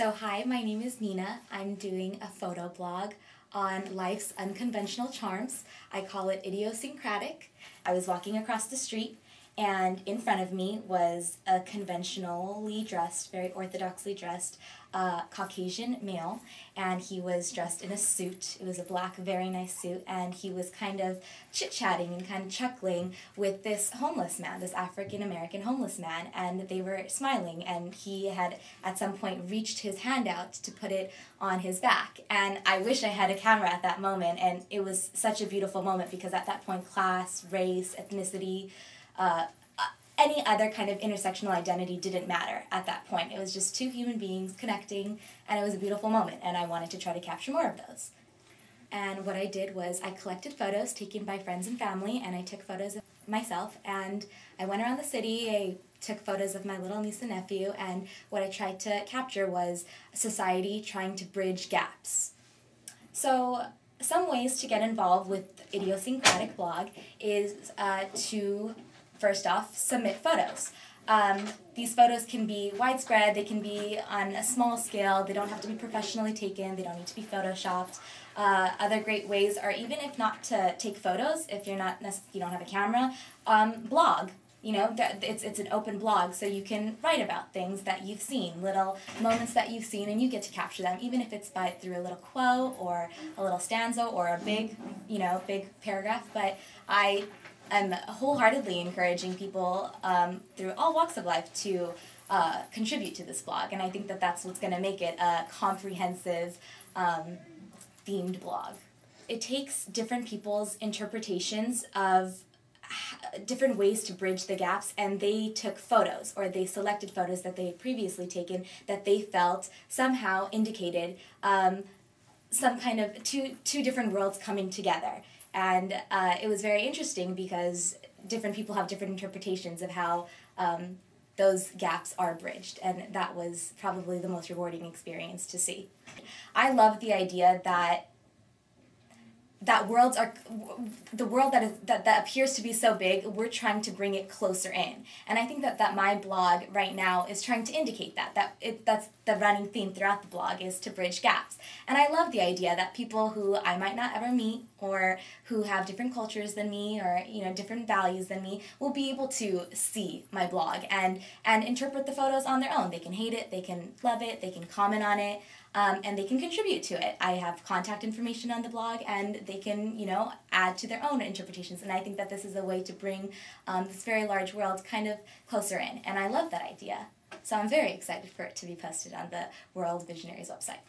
So hi, my name is Nina. I'm doing a photo blog on life's unconventional charms. I call it Idiosyncratic. I was walking across the street and in front of me was a conventionally dressed, very orthodoxly dressed Caucasian male, and he was dressed in a suit. It was a black, very nice suit, and he was kind of chit-chatting and kind of chuckling with this homeless man, this African-American homeless man, and they were smiling, and he had at some point reached his hand out to put it on his back. And I wish I had a camera at that moment, and it was such a beautiful moment because at that point class, race, ethnicity, any other kind of intersectional identity didn't matter at that point. It was just two human beings connecting, and it was a beautiful moment, and I wanted to try to capture more of those. And what I did was I collected photos taken by friends and family, and I took photos of myself, and I went around the city. I took photos of my little niece and nephew, and what I tried to capture was society trying to bridge gaps. So some ways to get involved with Idiosyncratic blog is to first off, submit photos. These photos can be widespread, they can be on a small scale, they don't have to be professionally taken, they don't need to be photoshopped. Other great ways are, even if not to take photos, if you don't have a camera, blog. You know, it's an open blog, so you can write about things that you've seen, little moments that you've seen, and you get to capture them, even if it's through a little quote or a little stanza or a big paragraph. But I'm wholeheartedly encouraging people through all walks of life to contribute to this blog, and I think that that's what's going to make it a comprehensive themed blog. It takes different people's interpretations of different ways to bridge the gaps, and they took photos, or they selected photos that they had previously taken that they felt somehow indicated some kind of two different worlds coming together. And it was very interesting because different people have different interpretations of how those gaps are bridged, and that was probably the most rewarding experience to see. I love the idea that the world that appears to be so big, we're trying to bring it closer in. And I think that my blog right now is trying to indicate that's the running theme throughout the blog, is to bridge gaps. And I love the idea that people who I might not ever meet, or who have different cultures than me, or different values than me, will be able to see my blog and interpret the photos on their own. They can hate it, they can love it, they can comment on it, and they can contribute to it. I have contact information on the blog, and they can, add to their own interpretations. And I think that this is a way to bring this very large world kind of closer in. And I love that idea. So I'm very excited for it to be posted on the World Visionaries website.